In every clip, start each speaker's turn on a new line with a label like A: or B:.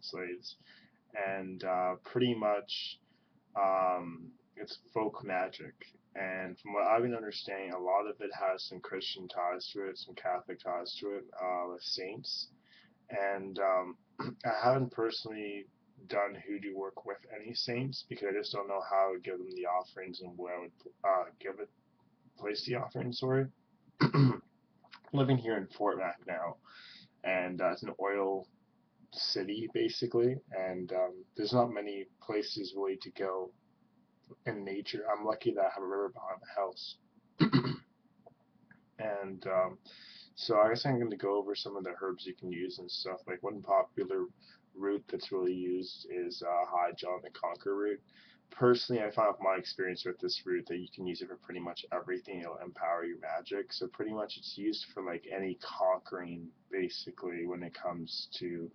A: slaves, and pretty much it's folk magic. And from what I've been understanding, a lot of it has some Christian ties to it, some Catholic ties to it, with saints. And I haven't personally done hoodoo work with any saints because I just don't know how I would give them the offerings and where I would give it place the offerings. Sorry. Living here in Fort Mac now, and it's an oil city basically, and there's not many places really to go in nature. I'm lucky that I have a river behind the house. And so I guess I'm going to go over some of the herbs you can use and stuff. Like one popular root that's really used is High John the Conqueror root. Personally, I found from my experience with this root that you can use it for pretty much everything. It'll empower your magic. So pretty much it's used for like any conquering, basically, when it comes to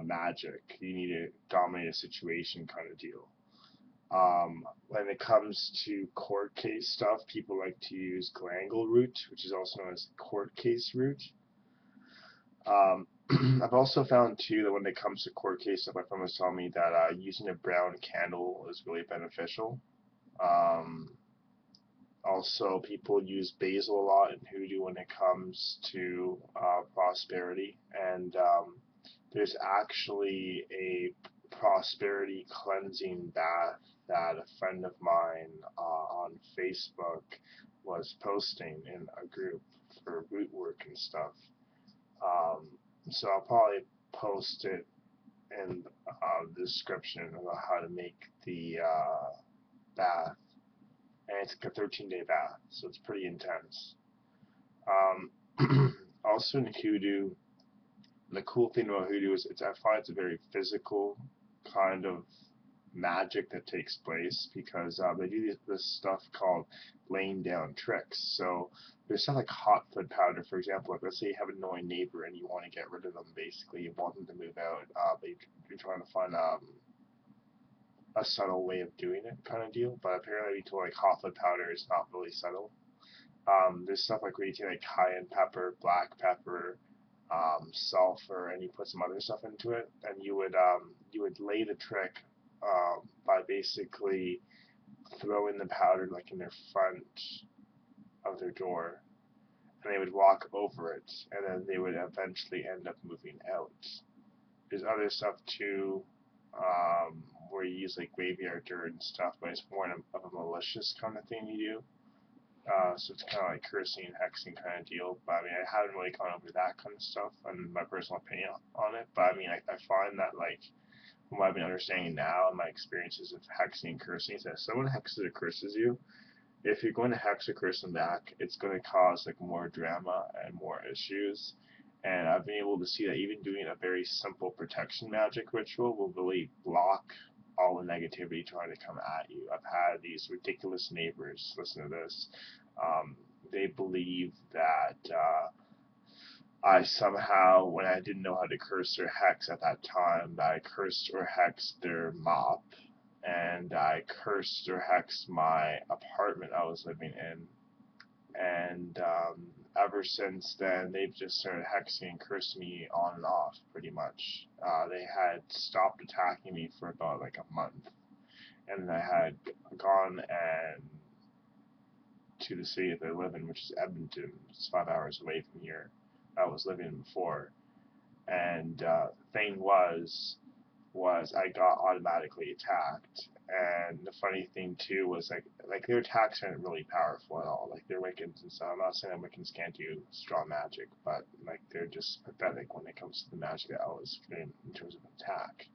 A: magic. You need to dominate a situation kind of deal. When it comes to court case stuff, people like to use glangle root, which is also known as court case root. Um, I've also found too that when it comes to court case stuff, my friend was telling me that using a brown candle is really beneficial. Um, Also, people use basil a lot in hoodoo when it comes to prosperity, and there's actually a prosperity cleansing bath that a friend of mine on Facebook was posting in a group for root work and stuff. Um, so I'll probably post it in the description about how to make the bath, and it's like a 13-day bath, so it's pretty intense. Also in hoodoo, the cool thing about hoodoo is I find it's a very physical kind of magic that takes place because they do this stuff called laying down tricks. So there's stuff like hot foot powder, for example. Like let's say you have an annoying neighbor and you want to get rid of them. Basically, you want them to move out, but you're trying to find a subtle way of doing it, kind of deal. But apparently, to like hot foot powder is not really subtle. There's stuff like where you take like cayenne pepper, black pepper, sulfur, and you put some other stuff into it, and you would lay the trick by basically throwing the powder like in their front of their door, and they would walk over it, and then they would eventually end up moving out. There's other stuff too, where you use like graveyard dirt and stuff, but it's more of a malicious kind of thing you do. So it's kind of like cursing and hexing kind of deal. But I mean, I haven't really gone over that kind of stuff and my personal opinion on it. But I mean, I find that like from what I've been understanding now and my experiences of hexing and cursing is that if someone hexes or curses you, if you're going to hex or curse them back, it's going to cause like more drama and more issues. And I've been able to see that even doing a very simple protection magic ritual will really block all the negativity trying to come at you. I've had these ridiculous neighbors. Listen to this. Um, they believe that I somehow, when I didn't know how to curse or hex at that time, that I cursed or hexed their mop, and I cursed or hexed my apartment I was living in, and ever since then they've just started hexing and cursing me on and off pretty much. They had stopped attacking me for about like a month, and I had gone and to the city that they live in, which is Edmonton. It's 5 hours away from here. I was living in before, and the thing was I got automatically attacked. And the funny thing too was like their attacks aren't really powerful at all. Like they're Wiccans and stuff. I'm not saying that Wiccans can't do strong magic, but like they're just pathetic when it comes to the magic that I was doing in terms of attack.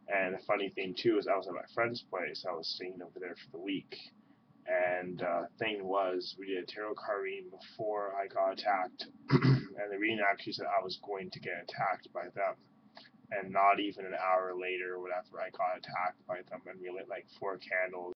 A: And the funny thing too is I was at my friend's place. I was staying over there for the week. And thing was, we did a tarot card reading before I got attacked, and the reading actually said I was going to get attacked by them. And not even an hour later or whatever, I got attacked by them, and we lit like 4 candles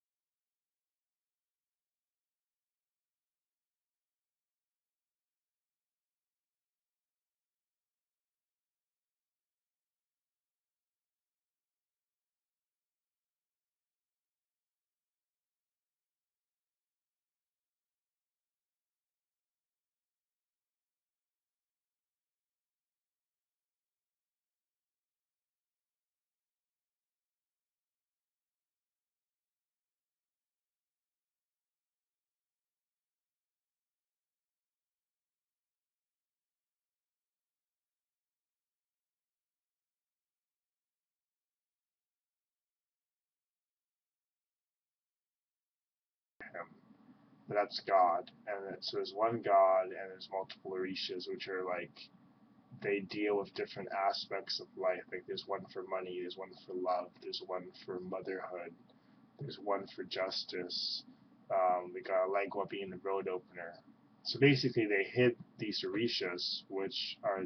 A: but that's God. And so there's one God, and there's multiple Orishas, which are like, they deal with different aspects of life. Like there's one for money, there's one for love, there's one for motherhood, there's one for justice. We got Legua being the road opener. So basically, they hid these Orishas, which are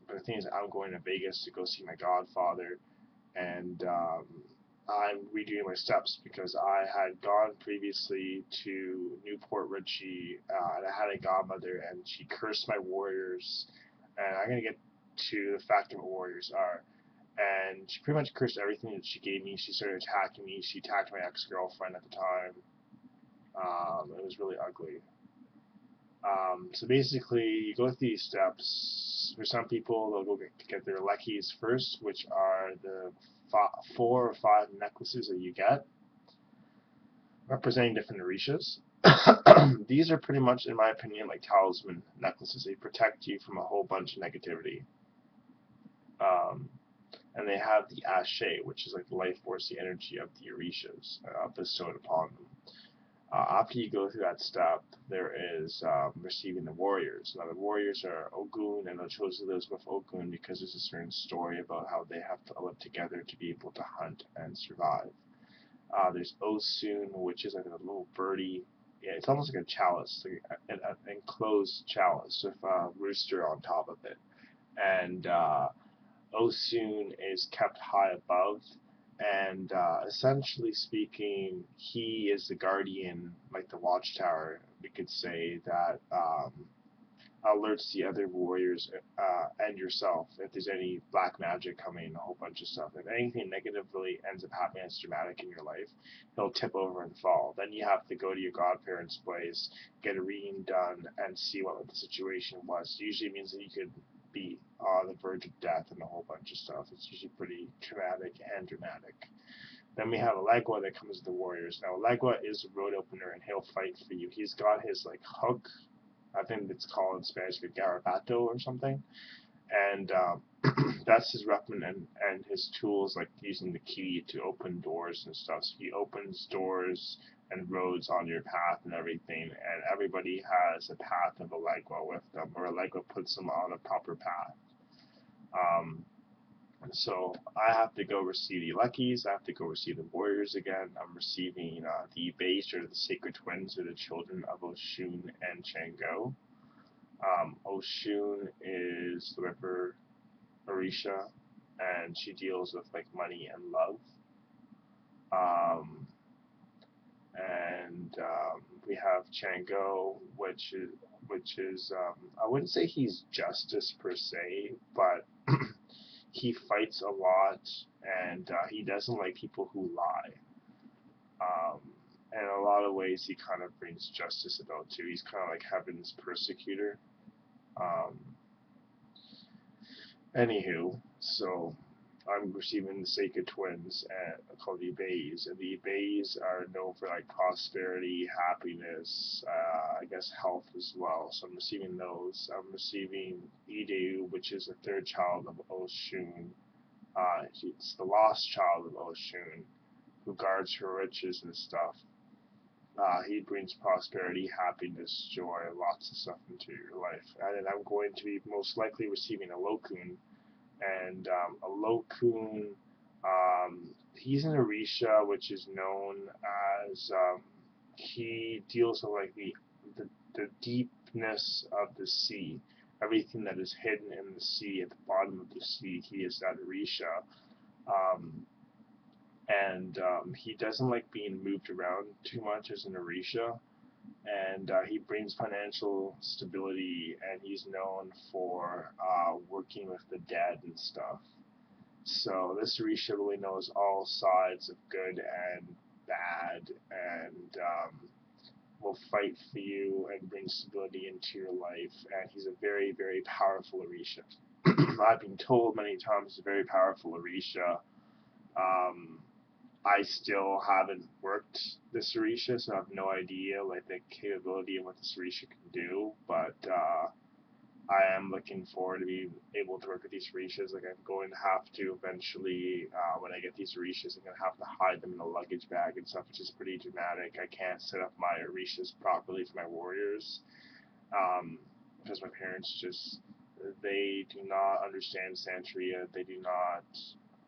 A: but the thing is, I'm going to Vegas to go see my godfather, and I'm redoing my steps because I had gone previously to Newport Richie, and I had a godmother, and she cursed my warriors, and I'm gonna get to the fact of what warriors are. And she pretty much cursed everything that she gave me. She started attacking me. She attacked my ex-girlfriend at the time. It was really ugly. So basically, you go through these steps. For some people, they'll go get their Lekis first, which are the 4 or 5 necklaces that you get, representing different Orishas. These are pretty much, in my opinion, like talisman necklaces. They protect you from a whole bunch of negativity. Um, and they have the Ashe, which is like the life force, the energy of the Orishas bestowed upon them. After you go through that step, there is receiving the warriors. Now, the warriors are Ogun, and they'll choose those with Ogun because there's a certain story about how they have to live together to be able to hunt and survive. There's Osun, which is like a little birdie. Yeah, it's almost like a chalice, like an enclosed chalice with a rooster on top of it. And Osun is kept high above, and essentially speaking, he is the guardian, like the watchtower, we could say, that alerts the other warriors and yourself if there's any black magic coming, a whole bunch of stuff. If anything negatively ends up happening that's dramatic in your life, he'll tip over and fall. Then you have to go to your godparents' place, get a reading done, and see what the situation was. It usually means that you could be on the verge of death and a whole bunch of stuff. It's usually pretty traumatic and dramatic. Then we have a Legua that comes to the warriors. Now, Legua is a road opener, and he'll fight for you. He's got his like hook. I think it's called in Spanish like garabato or something, and that's his weapon and his tools, like using the key to open doors and stuff. So he opens doors and roads on your path and everything, and everybody has a path of a Legua with them, or a Legua puts them on a proper path. Um, so I have to go receive the Lekis. I have to go receive the warriors again. I'm receiving the Beis, or the sacred twins, or the children of Oshun and Chango. Oshun is the River Orisha, and she deals with like money and love. Um, and we have Chango, which is I wouldn't say he's justice per se, but he fights a lot, and he doesn't like people who lie. Um, and in a lot of ways, he kind of brings justice about too. He's kind of like heaven's persecutor. Um, Anywho, so I'm receiving the Sacred Twins called the Bays, and the Bays are known for like prosperity, happiness, I guess health as well. So I'm receiving those. I'm receiving Ideu, which is the third child of Oshun. It's the lost child of Oshun, who guards her riches and stuff. He brings prosperity, happiness, joy, lots of stuff into your life. And then I'm going to be most likely receiving a Lokun, and a Lokun, he's an Orisha, which is known as he deals with like the deepness of the sea, everything that is hidden in the sea, at the bottom of the sea. He is that Orisha. Um, and he doesn't like being moved around too much as an Orisha, and he brings financial stability, and he's known for working with the dead and stuff. So this Orisha really knows all sides of good and bad, and will fight for you and bring stability into your life. And he's a very, very powerful Orisha. I've been told many times he's a very powerful Orisha. Um, I still haven't worked this Orisha, so I have no idea like the capability of what this Orisha can do. But I am looking forward to being able to work with these Orishas. Like I'm going to have to eventually, when I get these Orishas, I'm going to have to hide them in a luggage bag and stuff, which is pretty dramatic. I can't set up my Orishas properly for my warriors, because my parents just, they do not understand Santeria. They do not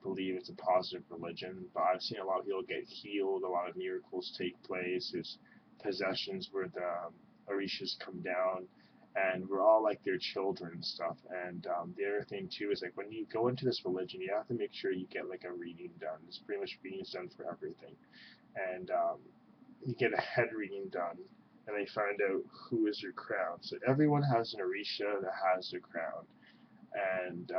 A: believe it's a positive religion. But I've seen a lot of people get healed, a lot of miracles take place. There's possessions where the Orishas come down, and we're all like their children and stuff. And the other thing too is like when you go into this religion, you have to make sure you get like a reading done. There's pretty much readings done for everything, and you get a head reading done, and they find out who is your crown. So everyone has an Orisha that has their crown. And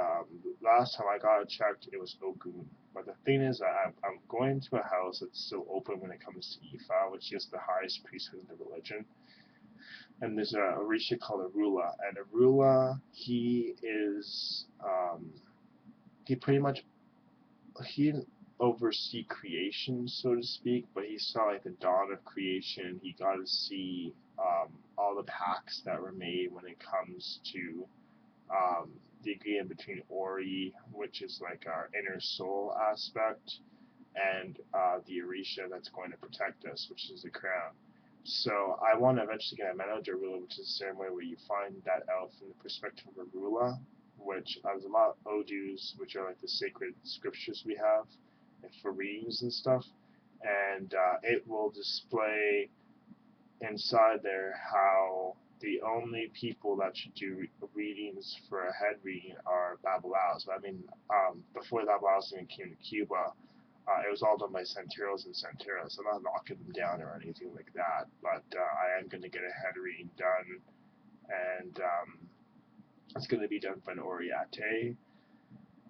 A: last time I got it checked, it was Ogun. But the thing is, I'm going to a house that's still open when it comes to Ifa, which is the highest priesthood in the religion. And there's a Orisha called Arula. And Arula, he is, he pretty much, he didn't oversee creation, so to speak, but he saw like the dawn of creation. He got to see all the pacts that were made when it comes to the agreement between Ori, which is like our inner soul aspect, and the Orisha that's going to protect us, which is the crown. So I want to eventually get a Manager Rula, which is a ceremony where you find that out from the perspective of a Rula, which has a lot of Odus, which are like the sacred scriptures we have for readings and stuff, and it will display inside there how the only people that should do readings for a head reading are Babalaos. I mean, before the Babalaos even came to Cuba, it was all done by Santeros and Santeras. I'm not knocking them down or anything like that, but I am going to get a head reading done, and it's going to be done by an Oriate.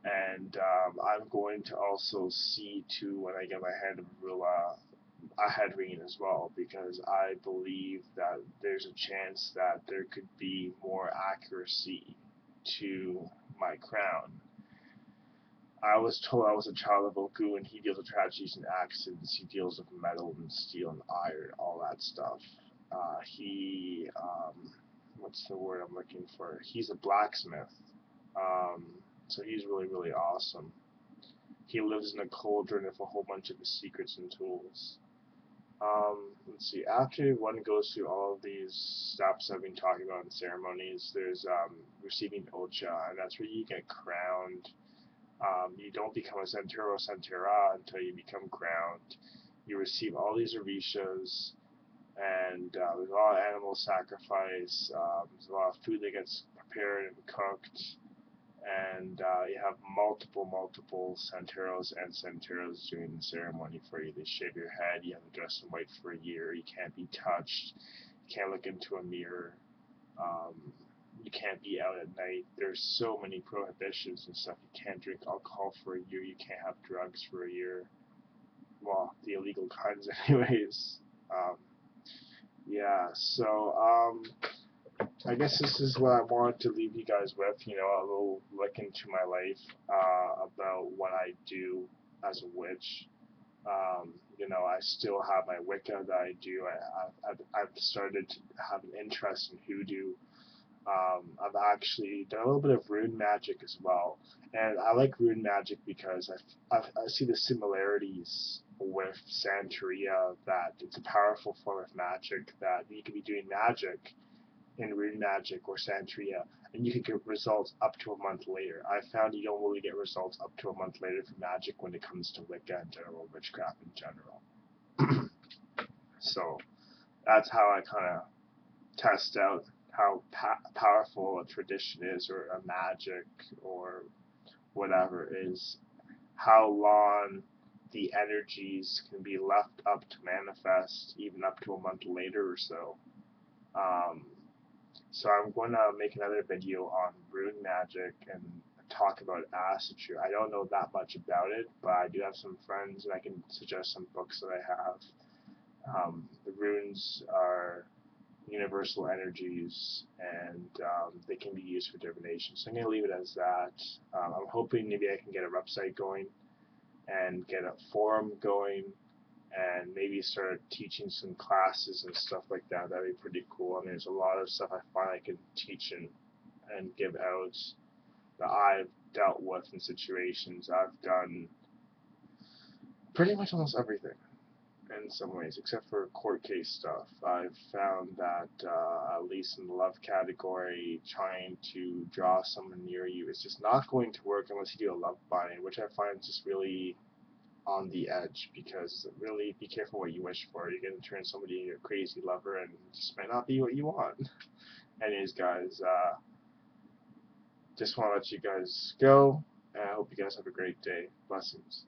A: And I'm going to also see to when I get my head of Rula a head reading as well, because I believe that there's a chance that there could be more accuracy to my crown. I was told I was a child of Ogu, and he deals with tragedies and accidents. He deals with metal and steel and iron, all that stuff. What's the word I'm looking for? He's a blacksmith. Um, so he's really, really awesome. He lives in a cauldron with a whole bunch of his secrets and tools. Let's see, after one goes through all of these steps I've been talking about in ceremonies, there's receiving Ocha, and that's where you get crowned. You don't become a Santero or Santera until you become crowned. You receive all these Orishas, and there's a lot of animal sacrifice, there's a lot of food that gets prepared and cooked, and you have multiple Santeros and Santeros during the ceremony for you. They shave your head, you have to dress in white for a year, you can't be touched, you can't look into a mirror, um, you can't be out at night. There's so many prohibitions and stuff. You can't drink alcohol for a year, you can't have drugs for a year. Well, the illegal kinds anyways. Um, yeah, so I guess this is what I wanted to leave you guys with, a little look into my life, about what I do as a witch. I still have my Wicca that I do. I've started to have an interest in Hoodoo. I've actually done a little bit of rune magic as well, and I like rune magic because I see the similarities with Santeria, that it's a powerful form of magic, that you can be doing magic in rune magic or Santeria, and you can get results up to a month later. I found you don't really get results up to a month later for magic when it comes to Wicca and general witchcraft in general. So that's how I kind of test out how powerful a tradition is, or a magic, or whatever is, how long the energies can be left up to manifest even up to a month later or so. Um, so I'm going to make another video on rune magic and talk about acid tree. I don't know that much about it, but I do have some friends and I can suggest some books that I have. The runes are universal energies, and they can be used for divination. So I'm going to leave it as that. I'm hoping maybe I can get a website going and get a forum going and maybe start teaching some classes and stuff like that. That'd be pretty cool. I mean, there's a lot of stuff I find I can teach and give out that I've dealt with in situations. I've done pretty much almost everything in some ways, except for court case stuff. I've found that, at least in the love category, trying to draw someone near you is just not going to work unless you do a love binding, which I find just really on the edge, because really be careful what you wish for. You're going to turn somebody into a crazy lover and it just might not be what you want. Anyways, guys, just want to let you guys go, and I hope you guys have a great day. Blessings.